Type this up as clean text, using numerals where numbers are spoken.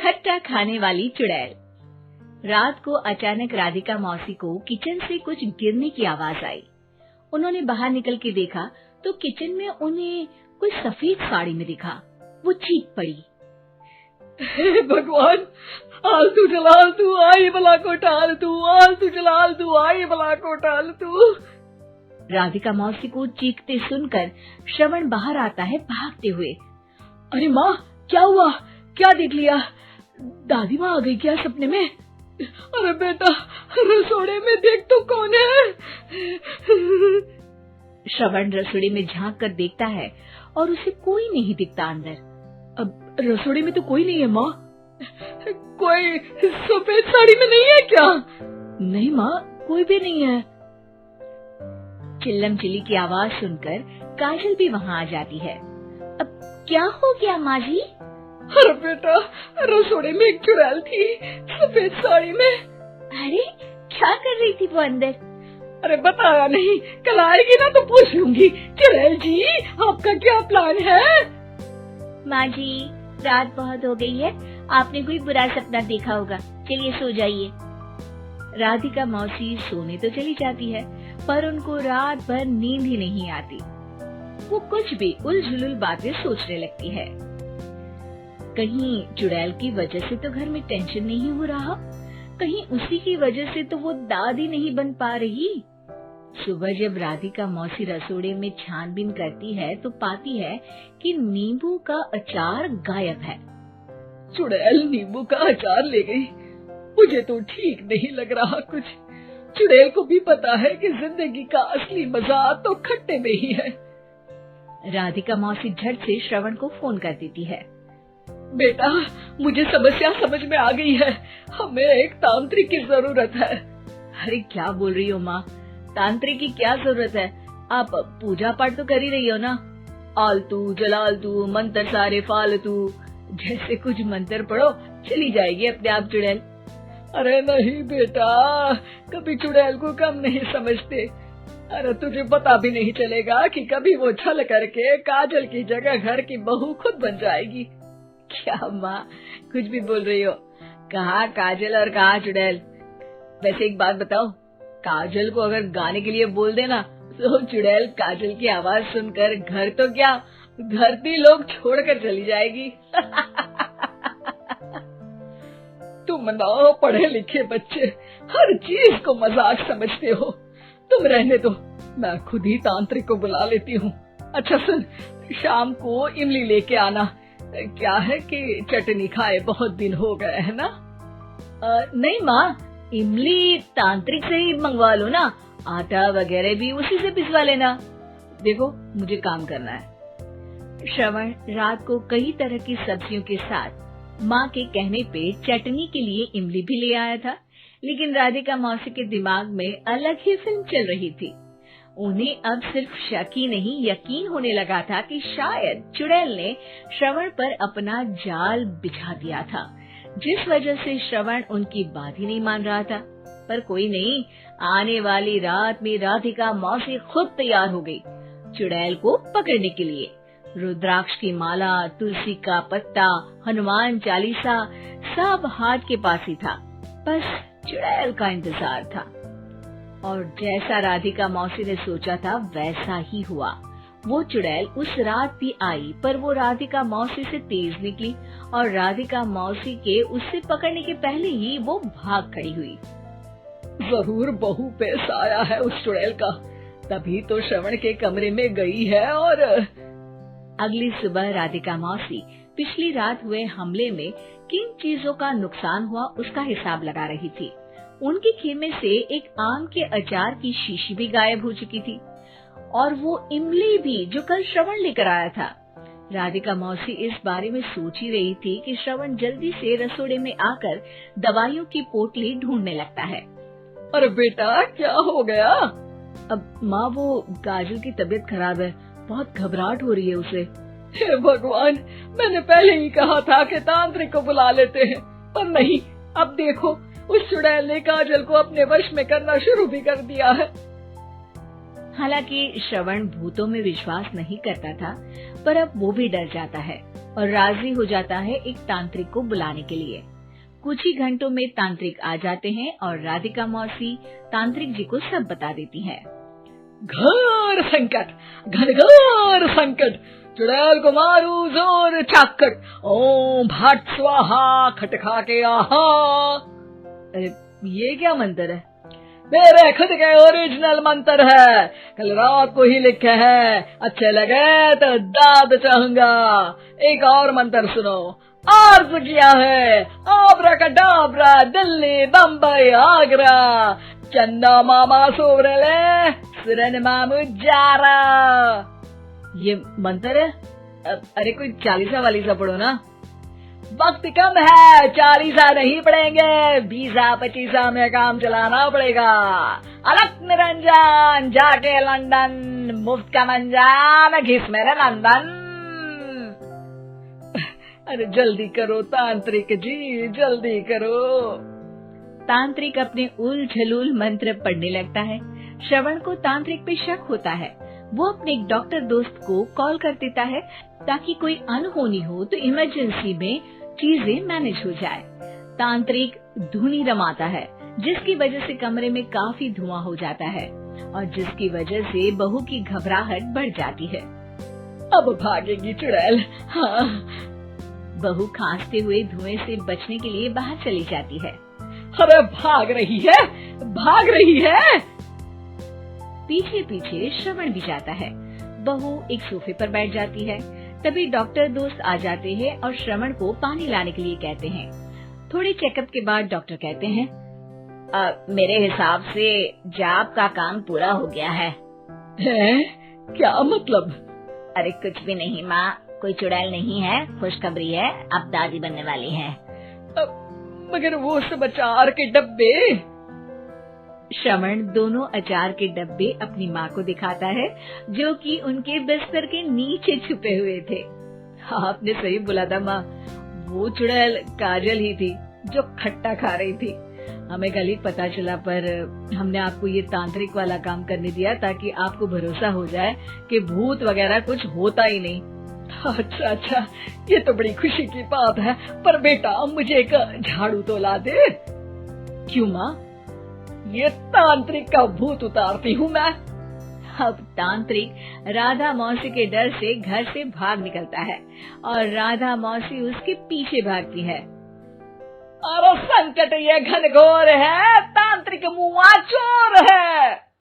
खट्टा खाने वाली चुड़ैल। रात को अचानक राधिका मौसी को किचन से कुछ गिरने की आवाज आई। उन्होंने बाहर निकल के देखा तो किचन में उन्हें कोई सफेद साड़ी में दिखा। वो चीख पड़ी, हे भगवान, आलतू जलाल तू आई बला को टाल तू, आलतू जलाल तू आई बला को टाल तू। राधिका मौसी को चीखते सुनकर श्रवण बाहर आता है भागते हुए। अरे माँ, क्या हुआ? क्या देख लिया? दादी माँ आ गई क्या सपने में? अरे बेटा, रसोड़े में देख तो कौन है? श्रवण रसोड़ी में झांक कर देखता है और उसे कोई नहीं दिखता अंदर। अब रसोड़ी में तो कोई नहीं है माँ। कोई सफेद साड़ी में नहीं है क्या? नहीं माँ, कोई भी नहीं है। चिल्लम चिल्ली की आवाज सुनकर काजल भी वहाँ आ जाती है। अब क्या हो गया माँ जी? अरे बेटा, रसोड़े में एक चुड़ैल थी सफेद साड़ी में। अरे क्या कर रही थी वो अंदर? अरे बताया नहीं, कल आएगी ना तो पूछ लूंगी। चुड़ैल जी, आपका क्या प्लान है? माँ जी, रात बहुत हो गई है, आपने कोई बुरा सपना देखा होगा, चलिए सो जाइए। राधिका मौसी सोने तो चली जाती है पर उनको रात भर नींद ही नहीं आती। वो कुछ भी उलझुल बातें सोचने लगती है। कहीं चुड़ैल की वजह से तो घर में टेंशन नहीं हो रहा, कहीं उसी की वजह से तो वो दादी नहीं बन पा रही। सुबह जब राधिका मौसी रसोड़े में छानबीन करती है तो पाती है कि नींबू का अचार गायब है। चुड़ैल नींबू का अचार ले गई, मुझे तो ठीक नहीं लग रहा कुछ। चुड़ैल को भी पता है कि जिंदगी का असली मजा तो खट्टे में ही है। राधिका मौसी झट से श्रवण को फोन कर देती है। बेटा, मुझे समस्या समझ में आ गई है, हमें एक तांत्रिक की जरूरत है। अरे क्या बोल रही हो माँ, तांत्रिक की क्या जरूरत है? आप पूजा पाठ तो कर ही रही हो ना। आलतू जलालतू मंत्र सारे फालतू जैसे कुछ मंत्र पढ़ो, चली जाएगी अपने आप चुड़ैल। अरे नहीं बेटा, कभी चुड़ैल को कम नहीं समझते। अरे तुझे पता भी नहीं चलेगा कि कभी वो छल करके काजल की जगह घर की बहू खुद बन जाएगी। क्या माँ, कुछ भी बोल रही हो? कहाँ काजल और कहाँ चुड़ैल? वैसे एक बात बताओ, काजल को अगर गाने के लिए बोल देना तो चुड़ैल काजल की आवाज सुनकर घर तो क्या, धरती लोग छोड़कर चली जाएगी। तुम ना पढ़े लिखे बच्चे हर चीज को मजाक समझते हो। तुम रहने दो, मैं खुद ही तांत्रिक को बुला लेती हूँ। अच्छा सुन, शाम को इमली लेके आना। क्या है कि चटनी खाए बहुत दिन हो गए है ना? नहीं माँ, इमली तांत्रिक से ही मंगवा लो ना, आटा वगैरह भी उसी से पिसवा लेना। देखो मुझे काम करना है। श्रवण रात को कई तरह की सब्जियों के साथ माँ के कहने पे चटनी के लिए इमली भी ले आया था, लेकिन राधिका मौसी के दिमाग में अलग ही फिल्म चल रही थी। उन्हें अब सिर्फ शक ही नहीं यकीन होने लगा था कि शायद चुड़ैल ने श्रवण पर अपना जाल बिछा दिया था, जिस वजह से श्रवण उनकी बात ही नहीं मान रहा था। पर कोई नहीं, आने वाली रात में राधिका मौसी खुद तैयार हो गई चुड़ैल को पकड़ने के लिए। रुद्राक्ष की माला, तुलसी का पत्ता, हनुमान चालीसा सब हाथ के पास ही था, बस चुड़ैल का इंतजार था। और जैसा राधिका मौसी ने सोचा था वैसा ही हुआ। वो चुड़ैल उस रात भी आई, पर वो राधिका मौसी से तेज निकली और राधिका मौसी के उससे पकड़ने के पहले ही वो भाग खड़ी हुई। जरूर बहू पे साया है उस चुड़ैल का, तभी तो श्रवण के कमरे में गई है। और अगली सुबह राधिका मौसी पिछली रात हुए हमले में किन चीजों का नुकसान हुआ उसका हिसाब लगा रही थी। उनके खेमे से एक आम के अचार की शीशी भी गायब हो चुकी थी और वो इमली भी जो कल श्रवण लेकर आया था। राधिका मौसी इस बारे में सोच ही रही थी कि श्रवण जल्दी से रसोड़े में आकर दवाइयों की पोटली ढूंढने लगता है। अरे बेटा, क्या हो गया? अब माँ, वो काजल की तबीयत खराब है, बहुत घबराहट हो रही है उसे। हे भगवान, मैंने पहले ही कहा था कि तांत्रिक को बुला लेते हैं, पर नहीं। अब देखो, उस चुड़ैल ने काजल को अपने वश में करना शुरू भी कर दिया है। हालांकि श्रवण भूतों में विश्वास नहीं करता था, पर अब वो भी डर जाता है। और राजी हो जाता है एक तांत्रिक को बुलाने के लिए। कुछ ही घंटों में तांत्रिक आ जाते हैं और राधिका मौसी तांत्रिक जी को सब बता देती है। घोर संकट, घनघोर संकट, चुड़ैल को मारू जोर चाकट, ओम भट स्वाहा खटखा के आहा। अरे ये क्या मंत्र है? मेरे खुद के ओरिजिनल मंत्र है, कल रात को ही लिखे हैं, अच्छे लगे तो दाद चाहूंगा। एक और मंत्र सुनो, अर्ज किया है आब्राकडाब्रा, दिल्ली बम्बई आगरा, चंदा मामा सोवरले सुरन मामू जारा। ये मंत्र है? अरे कोई 40 वालीसा पढ़ो ना। वक्त कम है, 40 नहीं पड़ेंगे, 20-25 में काम चलाना पड़ेगा। अलग निरंजन जाके लंदन, मुफ्त का मंजान घिस मेरे नंदन। अरे जल्दी करो तांत्रिक जी, जल्दी करो। तांत्रिक अपने उल झलूल मंत्र पढ़ने लगता है। श्रवण को तांत्रिक पे शक होता है। वो अपने एक डॉक्टर दोस्त को कॉल कर देता है ताकि कोई अनहोनी हो तो इमरजेंसी में चीजें मैनेज हो जाए। तांत्रिक धुनी रमाता है, जिसकी वजह से कमरे में काफी धुआं हो जाता है और जिसकी वजह से बहू की घबराहट बढ़ जाती है। अब भागेगी चुड़ैल। हाँ। बहू खांसते हुए धुएं से बचने के लिए बाहर चली जाती है। अरे भाग रही है, भाग रही है। पीछे पीछे श्रवण भी जाता है। बहू एक सोफे पर बैठ जाती है। तभी डॉक्टर दोस्त आ जाते हैं और श्रवण को पानी लाने के लिए कहते हैं। थोड़े चेकअप के बाद डॉक्टर कहते हैं, मेरे हिसाब से जाप का काम पूरा हो गया है। क्या मतलब? अरे कुछ भी नहीं माँ, कोई चुड़ैल नहीं है, खुशखबरी है, अब दादी बनने वाली है। मगर वो सब अचार के डब्बे। श्रवण दोनों अचार के डब्बे अपनी माँ को दिखाता है, जो कि उनके बिस्तर के नीचे छुपे हुए थे। आपने सही बोला था माँ, वो चुड़ैल काजल ही थी जो खट्टा खा रही थी। हमें कल ही पता चला, पर हमने आपको ये तांत्रिक वाला काम करने दिया ताकि आपको भरोसा हो जाए कि भूत वगैरह कुछ होता ही नहीं। अच्छा अच्छा, ये तो बड़ी खुशी की बात है, पर बेटा मुझे एक झाड़ू तो ला दे। क्यों माँ? ये तांत्रिक का भूत उतारती हूँ मैं। अब तांत्रिक राधा मौसी के डर से घर से भाग निकलता है और राधा मौसी उसके पीछे भागती है। अरे संकट ये घनघोर है, तांत्रिक मुआ चोर है।